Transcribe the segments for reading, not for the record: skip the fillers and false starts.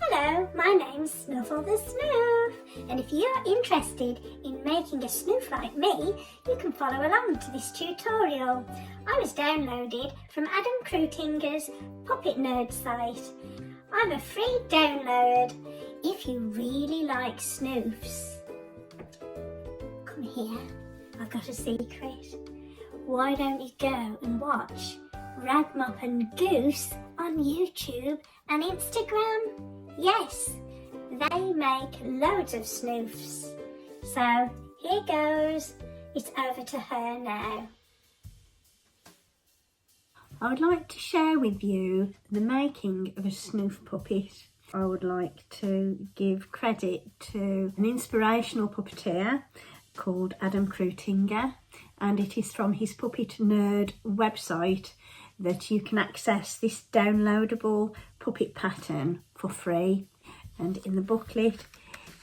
Hello, my name's Snoof the Snoof, and if you're interested in making a snoof like me, you can follow along to this tutorial. I was downloaded from Adam Krutinger's Puppet Nerd site. I'm a free download if you really like snoofs. Come here, I've got a secret. Why don't you go and watch Ragmop and Goose on YouTube and Instagram? Yes, they make loads of snoofs. So here goes, it's over to her now. I would like to share with you the making of a snoof puppet. I would like to give credit to an inspirational puppeteer called Adam Krutinger, and it is from his Puppet Nerd website that you can access this downloadable puppet pattern for free. And in the booklet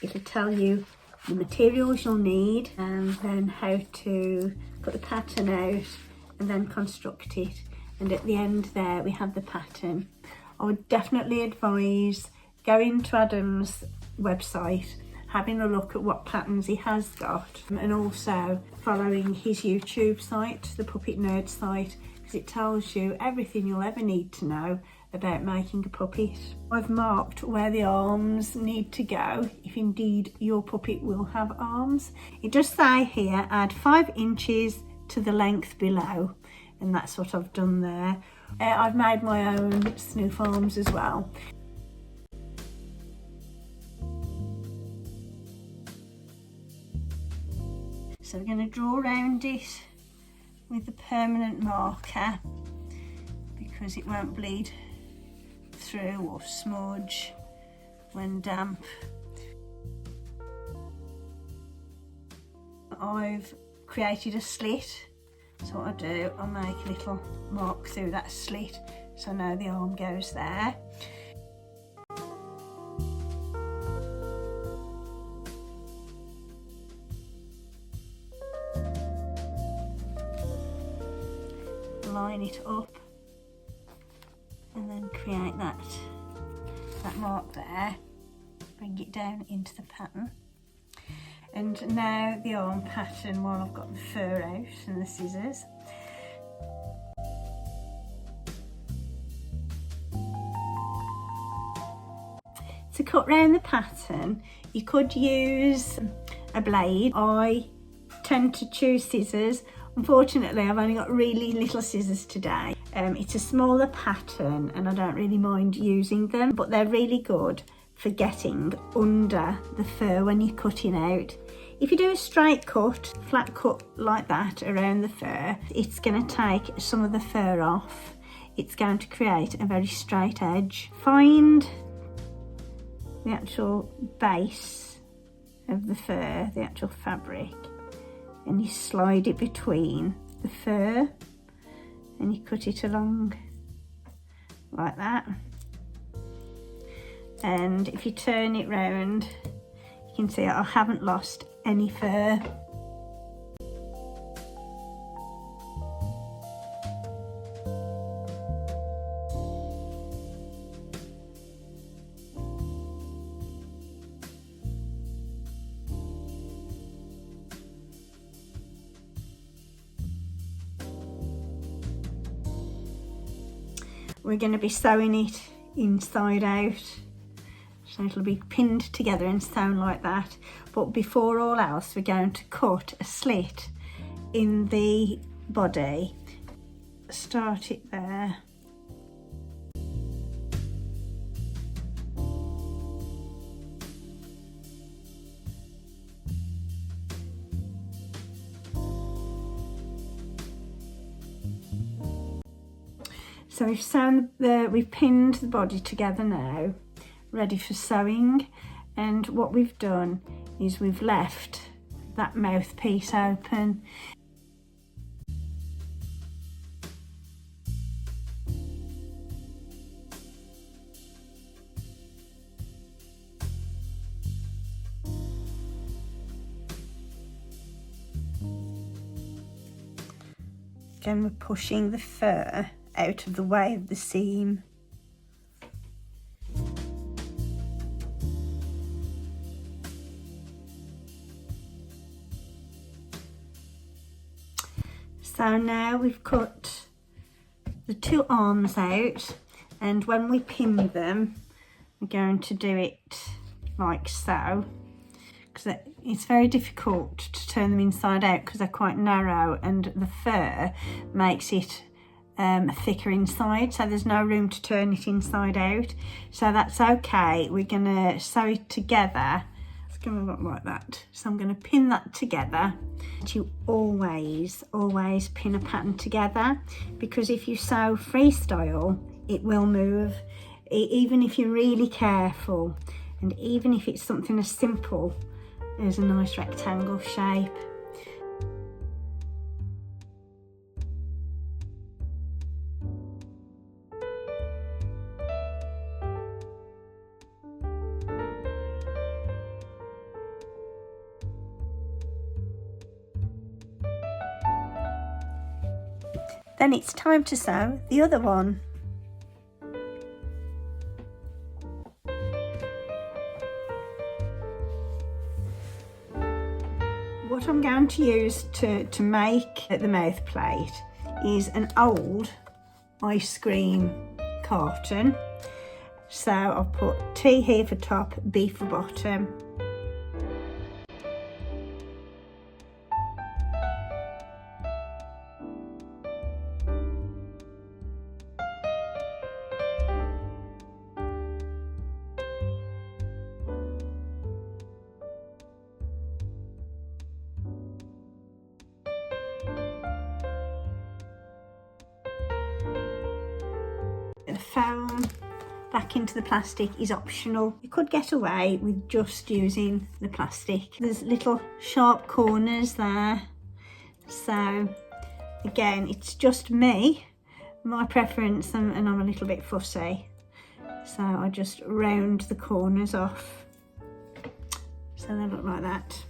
it'll tell you the materials you'll need and then how to put the pattern out and then construct it. And at the end there we have the pattern. I would definitely advise going to Adam's website, having a look at what patterns he has got, and also following his YouTube site, the Puppet Nerd site, because it tells you everything you'll ever need to know about making a puppet. I've marked where the arms need to go, if indeed your puppet will have arms. It does say here, add 5 inches to the length below, and that's what I've done there. I've made my own snoof arms as well. So we're going to draw around it with the permanent marker because it won't bleed through or smudge when damp. I've created a slit, so what I do, I'll make a little mark through that slit so now the arm goes there. Line it up and then create that mark there, bring it down into the pattern. And now the arm pattern, while I've got the fur out and the scissors. To cut round the pattern, you could use a blade. I tend to choose scissors. Unfortunately, I've only got really little scissors today. It's a smaller pattern and I don't really mind using them, but they're really good for getting under the fur when you're cutting out. If you do a straight cut, flat cut like that around the fur, it's going to take some of the fur off. It's going to create a very straight edge. Find the actual base of the fur, the actual fabric, and you slide it between the fur and you cut it along like that. And if you turn it round, you can see I haven't lost any fur. We're going to be sewing it inside out, so it'll be pinned together and sewn like that. But before all else, we're going to cut a slit in the body. Start it there. So we've pinned the body together now, ready for sewing. And what we've done is we've left that mouthpiece open. Again, we're pushing the fur out of the way of the seam. So now we've cut the two arms out, and when we pin them, we're going to do it like so, because it's very difficult to turn them inside out because they're quite narrow, and the fur makes it thicker inside, so there's no room to turn it inside out. So that's okay. We're gonna sew it together. It's gonna look like that. So I'm gonna pin that together. You always pin a pattern together, because if you sew freestyle, it will move, even if you're really careful, and even if it's something as simple as a nice rectangle shape. Then it's time to sew the other one. What I'm going to use to make the mouth plate is an old ice cream carton. So I'll put T here for top, B for bottom. The foam back into the plastic is optional. You could get away with just using the plastic. There's little sharp corners there, so again, it's just me, my preference, and I'm a little bit fussy, so I just round the corners off so they look like that.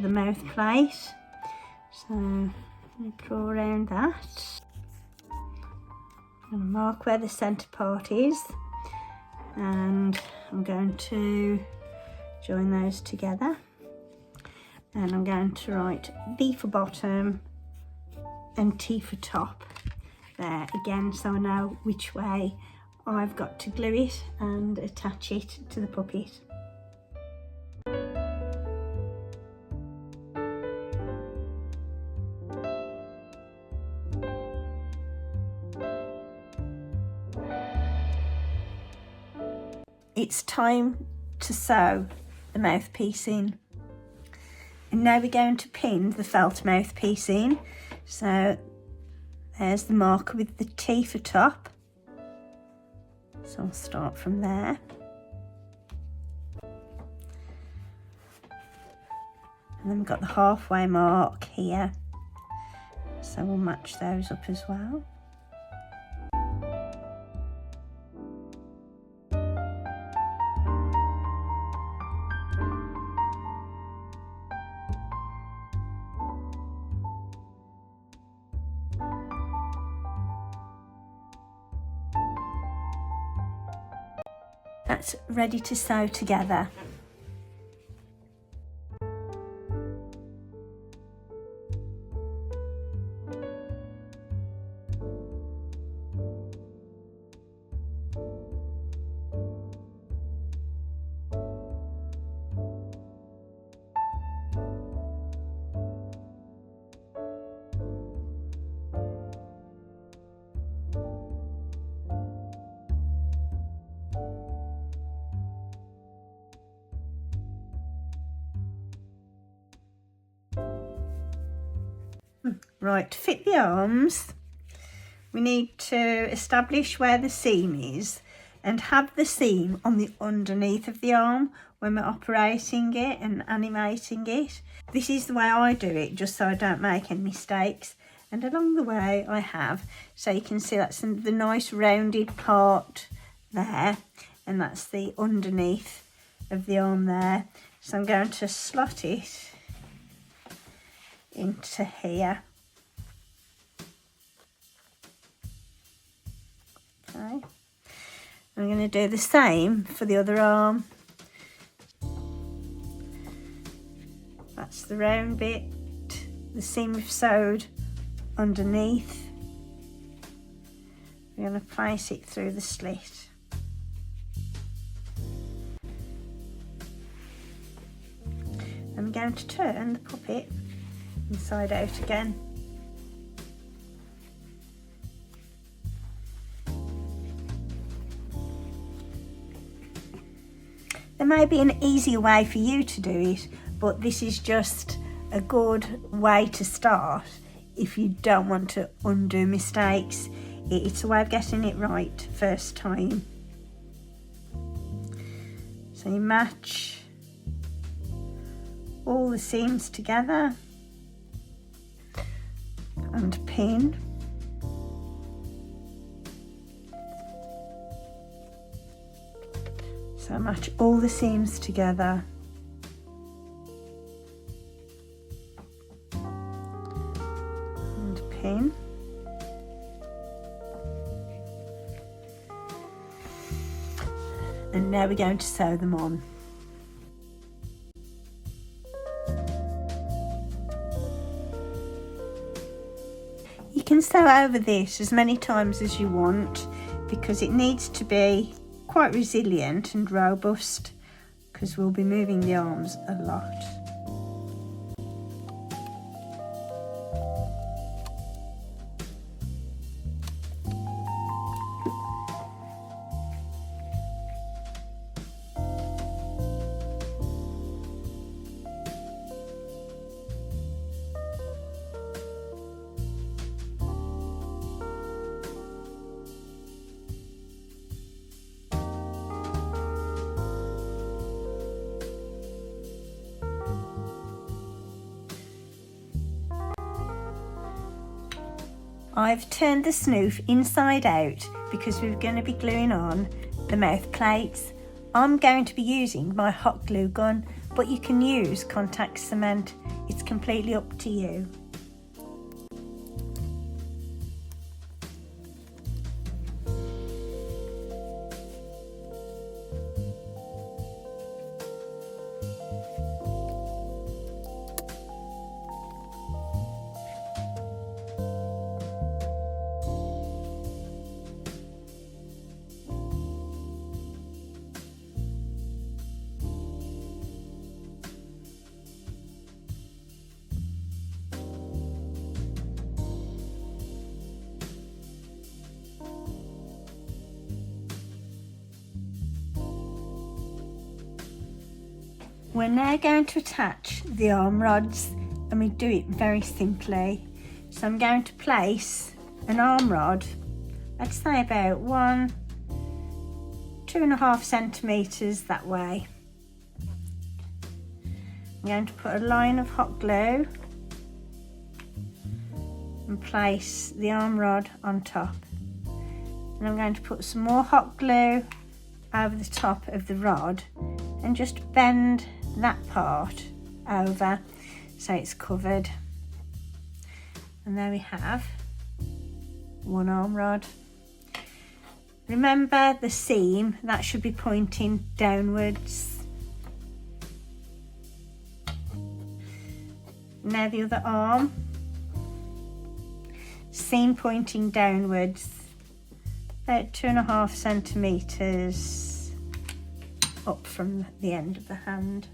The mouth plate, so I draw around that. I'm going to mark where the centre part is, and I'm going to join those together, and I'm going to write B for bottom and T for top there again, so I know which way I've got to glue it and attach it to the puppet. It's time to sew the mouthpiece in, and now we're going to pin the felt mouthpiece in. So there's the marker with the T for top, so I'll start from there, and then we've got the halfway mark here, so we'll match those up as well. That's ready to sew together. Right, to fit the arms, we need to establish where the seam is and have the seam on the underneath of the arm when we're operating it and animating it. This is the way I do it, just so I don't make any mistakes. And along the way I have, so you can see that's the nice rounded part there, and that's the underneath of the arm there. So I'm going to slot it into here. Okay. I'm going to do the same for the other arm. That's the round bit, the seam we've sewed underneath. We're going to place it through the slit. I'm going to turn the puppet inside out again. There may be an easier way for you to do it, but this is just a good way to start if you don't want to undo mistakes. It's a way of getting it right first time. So you match all the seams together and pin. So match all the seams together. And pin. And now we're going to sew them on. You can sew over this as many times as you want because it needs to be quite resilient and robust because we'll be moving the arms a lot. I've turned the Snoof inside out because we're going to be gluing on the mouth plates. I'm going to be using my hot glue gun, but you can use contact cement. It's completely up to you. We're now going to attach the arm rods, and we do it very simply. So I'm going to place an arm rod, I'd say about 2.5 centimetres that way. I'm going to put a line of hot glue and place the arm rod on top. And I'm going to put some more hot glue over the top of the rod and just bend that part over so it's covered. And there we have one arm rod. Remember the seam, that should be pointing downwards. Now the other arm, seam pointing downwards, about 2.5 centimetres up from the end of the hand.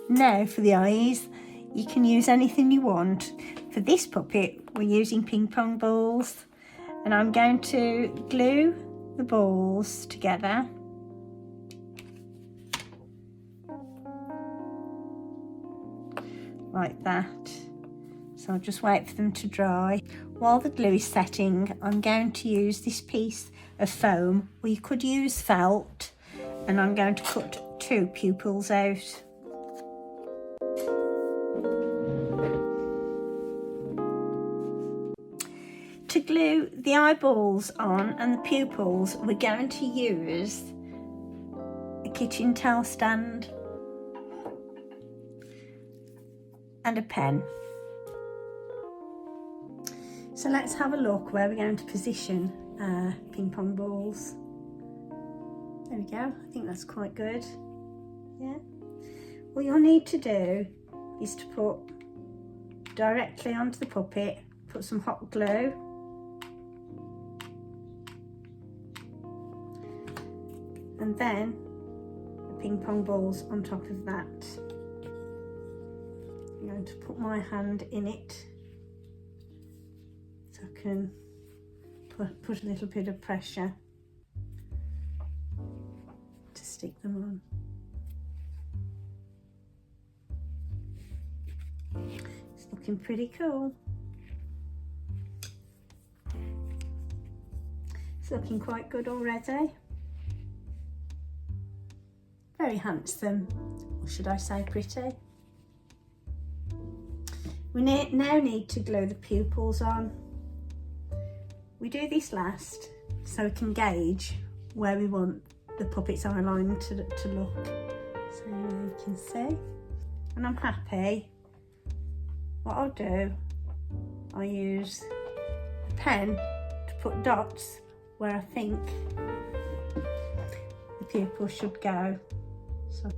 Now for the eyes, you can use anything you want. For this puppet, we're using ping pong balls, and I'm going to glue the balls together. Like that. So I'll just wait for them to dry. While the glue is setting, I'm going to use this piece of foam, or you could use felt, and I'm going to cut 2 pupils out. To glue the eyeballs on and the pupils, we're going to use a kitchen towel stand and a pen. So let's have a look where we're going to position our ping pong balls. There we go, I think that's quite good. Yeah. What you'll need to do is to put directly onto the puppet, put some hot glue, and then the ping pong balls on top of that. I'm going to put my hand in it so I can put a little bit of pressure to stick them on. It's looking pretty cool. It's looking quite good already. Very handsome, or should I say pretty. We now need to glue the pupils on. We do this last so we can gauge where we want the puppet's eye line to look. So you can see. And I'm happy. What I'll do, I'll use a pen to put dots where I think the pupil should go. So,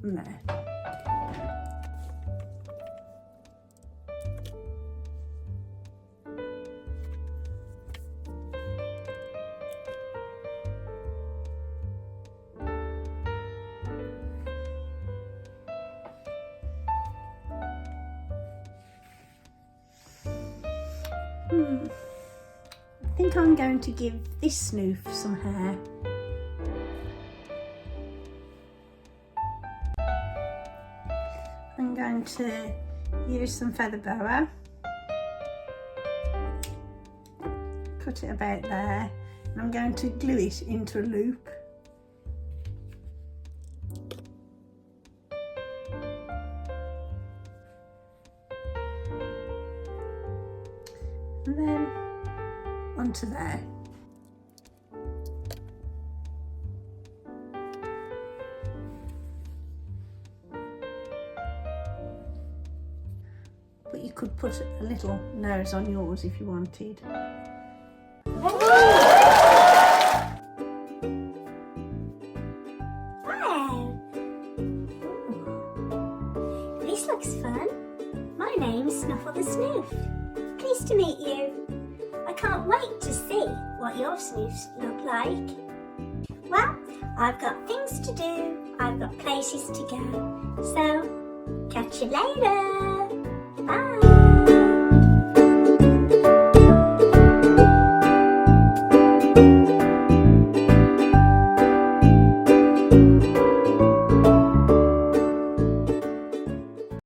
and there. I think I'm going to give this Snoof some hair. I'm going to use some feather boa, cut it about there, and I'm going to glue it into a loop. And then onto there. But you could put a little nose on yours if you wanted. Wow! This looks fun. My name's Snuffle the Snoof. Pleased to meet you. I can't wait to see what your Snoofs look like. Well, I've got things to do, I've got places to go, so catch you later. Bye.